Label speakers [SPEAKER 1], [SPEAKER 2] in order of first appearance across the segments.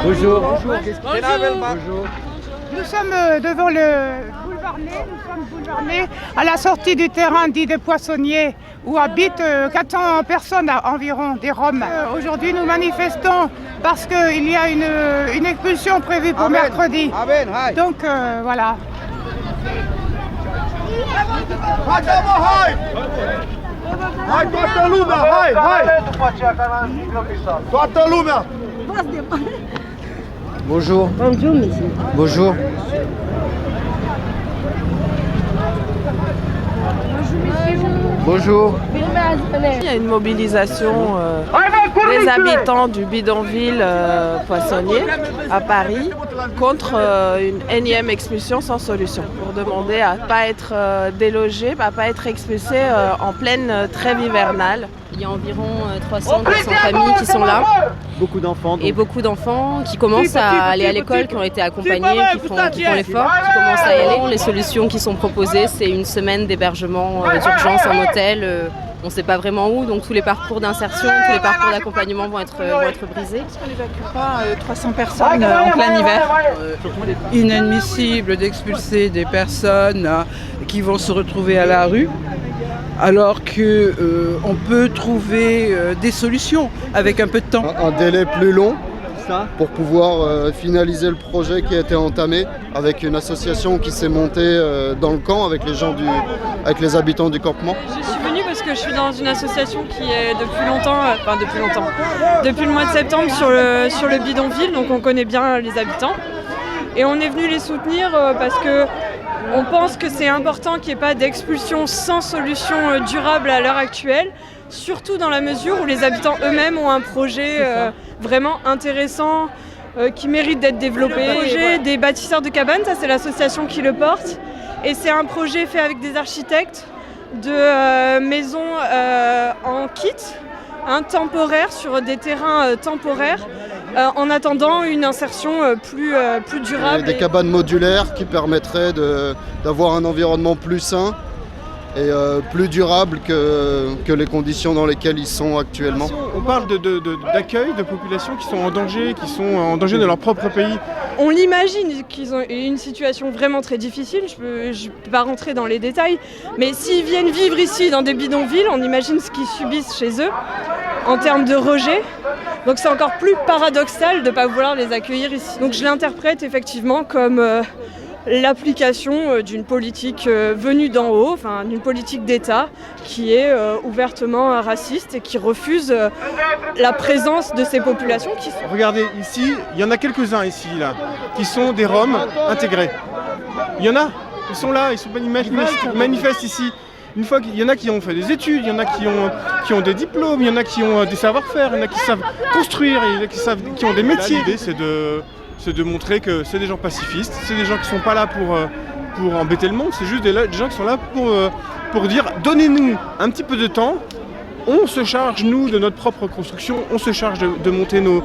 [SPEAKER 1] Bonjour.
[SPEAKER 2] Bonjour.
[SPEAKER 3] Bonjour. Nous sommes devant le boulevard Ney, à la sortie du terrain dit des Poissonniers où habitent 400 personnes environ, des Roms. Aujourd'hui nous manifestons parce qu'il y a une expulsion prévue pour mercredi. Donc voilà.
[SPEAKER 2] Bonjour.
[SPEAKER 1] Bonjour, monsieur.
[SPEAKER 2] Bonjour. Bonjour.
[SPEAKER 4] Il y a une mobilisation des habitants du bidonville Poissonnier à Paris contre une énième expulsion sans solution pour demander à ne pas être délogés, à ne pas être expulsés en pleine trêve hivernale.
[SPEAKER 5] Il y a environ 300 familles qui sont là.
[SPEAKER 2] Beaucoup d'enfants.
[SPEAKER 5] Et beaucoup d'enfants qui commencent à aller à l'école, qui ont été accompagnés, qui font l'effort, qui commencent à y aller. Les solutions qui sont proposées, c'est une semaine d'hébergement d'urgence en hôtel. On ne sait pas vraiment où, donc tous les parcours d'insertion, tous les parcours d'accompagnement vont être brisés.
[SPEAKER 4] Est-ce qu'on n'évacue pas 300 personnes en plein hiver?
[SPEAKER 6] Inadmissible d'expulser des personnes qui vont se retrouver à la rue, alors qu'on peut trouver des solutions avec un peu de temps.
[SPEAKER 7] Un délai plus long pour pouvoir finaliser le projet qui a été entamé avec une association qui s'est montée dans le camp avec les habitants du campement.
[SPEAKER 8] Je suis venue parce que je suis dans une association qui est depuis le mois de septembre sur le bidonville, donc on connaît bien les habitants. Et on est venu les soutenir parce que on pense que c'est important qu'il n'y ait pas d'expulsion sans solution durable à l'heure actuelle, surtout dans la mesure où les habitants eux-mêmes ont un projet vraiment intéressant qui mérite d'être développé. Le projet des bâtisseurs de cabanes, ça c'est l'association qui le porte, et c'est un projet fait avec des architectes de maisons en kit, temporaire, sur des terrains temporaires, en attendant une insertion plus durable.
[SPEAKER 7] Des cabanes modulaires qui permettraient d'avoir un environnement plus sain et plus durable que les conditions dans lesquelles ils sont actuellement.
[SPEAKER 9] On parle d'accueil de populations qui sont en danger de leur propre pays.
[SPEAKER 8] On l'imagine qu'ils ont une situation vraiment très difficile, je peux pas rentrer dans les détails, mais s'ils viennent vivre ici dans des bidonvilles, on imagine ce qu'ils subissent chez eux en termes de rejet. Donc c'est encore plus paradoxal de ne pas vouloir les accueillir ici. Donc je l'interprète effectivement comme l'application d'une politique venue d'en haut, enfin d'une politique d'État qui est ouvertement raciste et qui refuse la présence de ces populations.
[SPEAKER 9] Regardez ici, il y en a quelques-uns ici là, qui sont des Roms intégrés. Il y en a, ils sont là, ils manifestent ici. Une fois qu'il y en a qui ont fait des études, il y en a qui ont des diplômes, il y en a qui ont des savoir-faire, il y en a qui savent construire, il y en a qui ont des métiers. L'idée c'est de montrer que c'est des gens pacifistes, c'est des gens qui ne sont pas là pour embêter le monde, c'est juste des gens qui sont là pour dire donnez-nous un petit peu de temps, on se charge nous de notre propre construction, on se charge de monter nos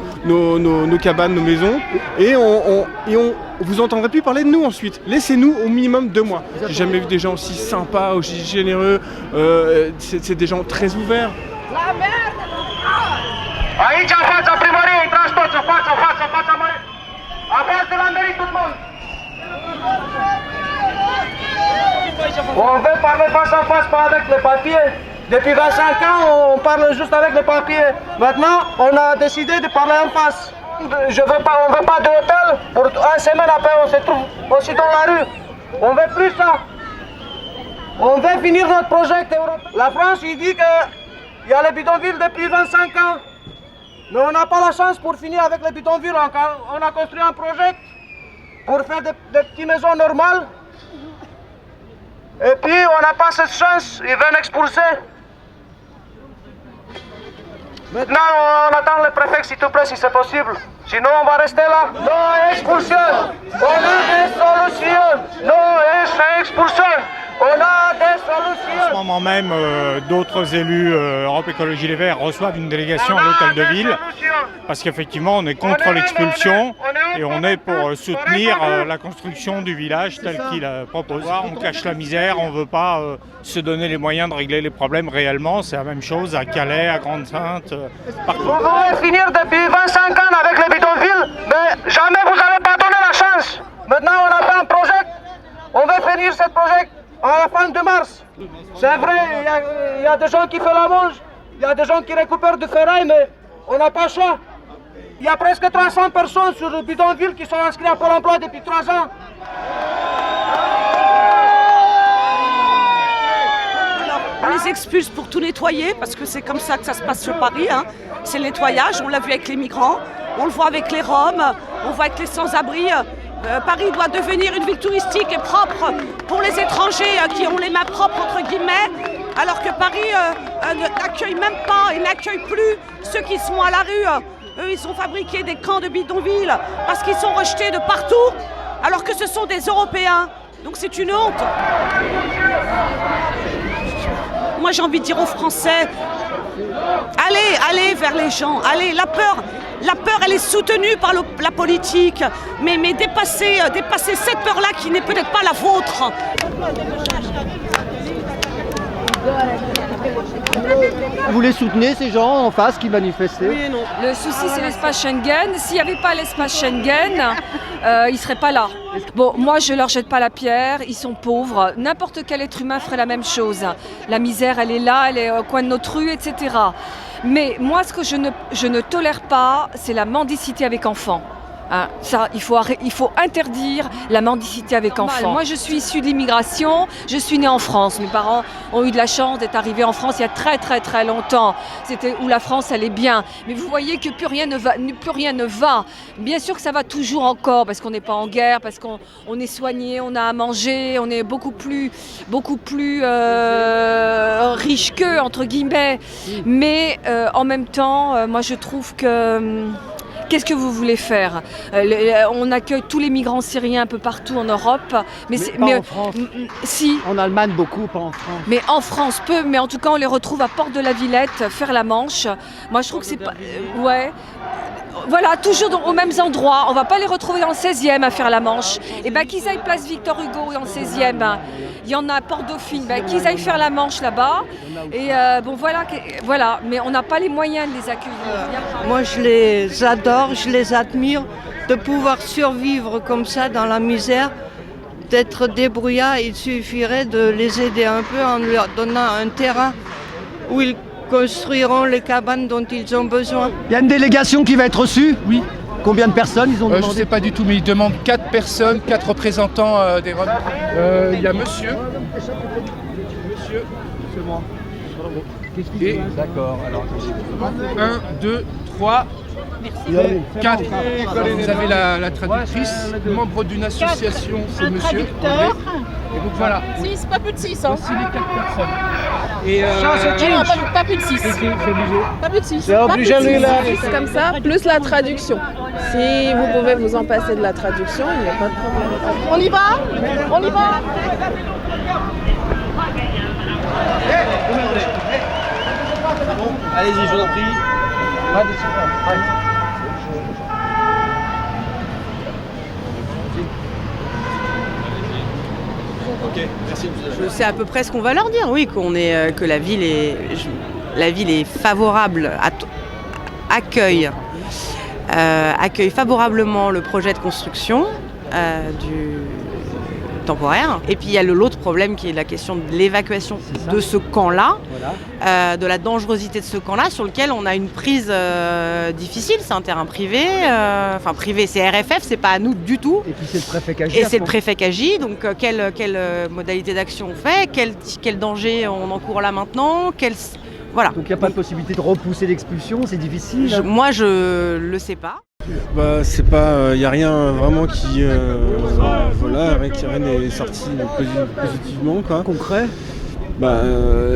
[SPEAKER 9] cabanes, nos maisons, et vous entendrez plus parler de nous ensuite. Laissez-nous au minimum 2 mois. J'ai jamais vu des gens aussi sympas, aussi généreux, c'est des gens très ouverts.
[SPEAKER 10] Aici în fața primăriei, intrați toți în fața mare. Aveți de la mărit tout le monde. On veut parler face à face, pas avec les papiers. Depuis 25 ans, on parle juste avec les papiers. Maintenant, on a décidé de parler en face. On ne veut pas d'hôtel. Pour 1 semaine après, on se trouve aussi dans la rue. On veut plus ça. On veut finir notre projet européen. La France, il dit qu'il y a les bidonvilles depuis 25 ans. Mais on n'a pas la chance pour finir avec les bidonvilles. On a construit un projet pour faire des petites maisons normales. Et puis, on n'a pas cette chance. Ils veulent expulser. Maintenant, on attend le préfet, s'il te plaît, si c'est possible. Sinon, on va rester là. Non expulsion. On a des solutions. Non expulsion. On a des solutions.
[SPEAKER 1] En ce moment même, d'autres élus Europe Écologie Les Verts reçoivent une délégation à l'hôtel de ville parce qu'effectivement on est contre l'expulsion et on est pour soutenir la construction du village tel qu'il propose. On cache la misère, on ne veut pas se donner les moyens de régler les problèmes réellement. C'est la même chose à Calais, à Grande-Sainte, partout.
[SPEAKER 10] Vous pouvez finir depuis 25 ans avec les bidonvilles, mais jamais vous n'avez pas donné la chance. Maintenant on a fait un projet, on veut finir ce projet à la fin de mars. C'est vrai, il y a des gens qui font la manche, il y a des gens qui récupèrent du ferraille, mais on n'a pas le choix. Il y a presque 300 personnes sur le bidonville qui sont inscrites à Pôle emploi depuis 3 ans.
[SPEAKER 2] On les expulse pour tout nettoyer, parce que c'est comme ça que ça se passe sur Paris. Hein. C'est le nettoyage, on l'a vu avec les migrants, on le voit avec les Roms, on le voit avec les sans-abri. Paris doit devenir une ville touristique et propre pour les étrangers qui ont les mains propres, entre guillemets, alors que Paris n'accueille même pas et n'accueille plus ceux qui sont à la rue. Eux, ils ont fabriqué des camps de bidonvilles parce qu'ils sont rejetés de partout, alors que ce sont des Européens. Donc c'est une honte. Moi, j'ai envie de dire aux Français, allez vers les gens, allez, la peur, elle est soutenue par la politique, mais dépassez cette peur-là qui n'est peut-être pas la vôtre.
[SPEAKER 11] Vous les soutenez, ces gens en face qui manifestaient?
[SPEAKER 8] Oui et non. Le souci, c'est l'espace Schengen. S'il n'y avait pas l'espace Schengen, ils ne seraient pas là. Bon, moi, je ne leur jette pas la pierre. Ils sont pauvres. N'importe quel être humain ferait la même chose. La misère, elle est là, elle est au coin de notre rue, etc. Mais moi, ce que je ne tolère pas, c'est la mendicité avec enfants. Hein, ça, il faut interdire la mendicité avec enfants. Moi, je suis issue de l'immigration, je suis née en France. Mes parents ont eu de la chance d'être arrivés en France il y a très très très longtemps. C'était où la France allait bien. Mais vous voyez que plus rien ne va. Bien sûr que ça va toujours encore parce qu'on n'est pas en guerre, parce qu'on est soigné, on a à manger, on est beaucoup plus riche qu'eux, entre guillemets. Mais en même temps, moi je trouve que... Qu'est-ce que vous voulez faire? On accueille tous les migrants syriens un peu partout en Europe.
[SPEAKER 11] Mais pas en France.
[SPEAKER 8] Si.
[SPEAKER 11] En Allemagne, beaucoup, pas en France.
[SPEAKER 8] Mais en France, peu. Mais en tout cas, on les retrouve à Porte de la Villette, faire la Manche. Moi, je trouve que c'est pas... Ouais. Voilà, toujours aux mêmes endroits. On ne va pas les retrouver dans le 16e à faire la Manche. Et bien, qu'ils aillent place Victor Hugo dans le 16e. Il y en a à Port-Dauphine. Qu'ils aillent faire la Manche là-bas. Et bon, voilà. Mais on n'a pas les moyens de les accueillir.
[SPEAKER 12] Moi, je les adore, je les admire. De pouvoir survivre comme ça dans la misère, d'être débrouillards, il suffirait de les aider un peu en leur donnant un terrain où ils construiront les cabanes dont ils ont besoin.
[SPEAKER 11] Il y a une délégation qui va être reçue? Oui. Combien de personnes ils ont demandé?
[SPEAKER 13] Je ne sais pas du tout, mais ils demandent 4 personnes, 4 représentants des Roms. Il y a monsieur. Monsieur. C'est moi. Et d'accord, alors 1, 2, 3, 4. Vous avez la traductrice, membre d'une association, c'est monsieur André. Et donc voilà.
[SPEAKER 14] 6, pas plus de 6. Hein.
[SPEAKER 13] Voici les 4 personnes. Et
[SPEAKER 14] pas plus de 6. Pas plus de 6.
[SPEAKER 10] C'est obligé lui là.
[SPEAKER 4] Comme ça, plus la traduction. Si vous pouvez vous en passer de la traduction, il n'y a pas de problème.
[SPEAKER 14] On y va? On y va?
[SPEAKER 10] Allez-y, je vous en prie.
[SPEAKER 9] Ok, merci.
[SPEAKER 15] Je sais à peu près ce qu'on va leur dire, oui, que la ville est favorable, accueille favorablement le projet de construction du temporaire. Et puis il y a l'autre problème qui est la question de l'évacuation de ce camp-là, de la dangerosité de ce camp-là, sur lequel on a une prise difficile. C'est un terrain privé, enfin privé, c'est RFF, c'est pas à nous du tout.
[SPEAKER 11] Et puis c'est le préfet qui agit.
[SPEAKER 15] Et c'est le préfet qui agit, donc quelle modalité d'action on fait, quel danger on encourt là maintenant, voilà.
[SPEAKER 11] Donc il n'y a pas de possibilité de repousser l'expulsion, c'est difficile.
[SPEAKER 15] Moi je le sais pas.
[SPEAKER 9] Bah, c'est pas, y a rien vraiment qui, voilà, rien n'est sorti positivement, quoi.
[SPEAKER 11] Concret.
[SPEAKER 9] Bah,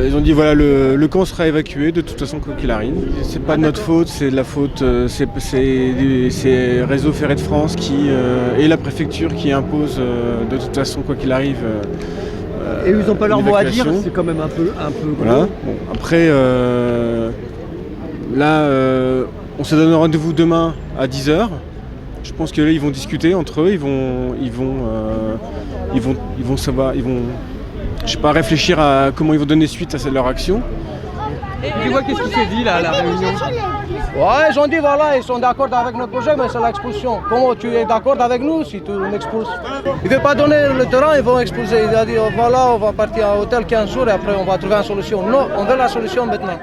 [SPEAKER 9] ils ont dit voilà, le camp sera évacué de toute façon quoi qu'il arrive. C'est pas de notre faute, c'est de la faute, c'est Réseau Ferré de France et la préfecture qui imposent de toute façon quoi qu'il arrive
[SPEAKER 11] Et ils n'ont pas leur mot à dire,
[SPEAKER 9] l'évacuation.
[SPEAKER 11] c'est quand même un peu gros.
[SPEAKER 9] Voilà. Bon, après, là, on se donne rendez-vous demain à 10h. Je pense que là, ils vont discuter entre eux, ils vont savoir, je sais pas, réfléchir à comment ils vont donner suite à leur action.
[SPEAKER 11] Tu vois qu'est-ce qui s'est dit là à la réunion?
[SPEAKER 10] Ouais, ils ont dit voilà, ils sont d'accord avec notre projet, mais c'est l'expulsion. Comment tu es d'accord avec nous si tu nous expulses? Ils ne veulent pas donner le terrain, ils vont expulser. Il a dit voilà, on va partir à l'hôtel 15 jours et après on va trouver une solution. Non, on veut la solution maintenant.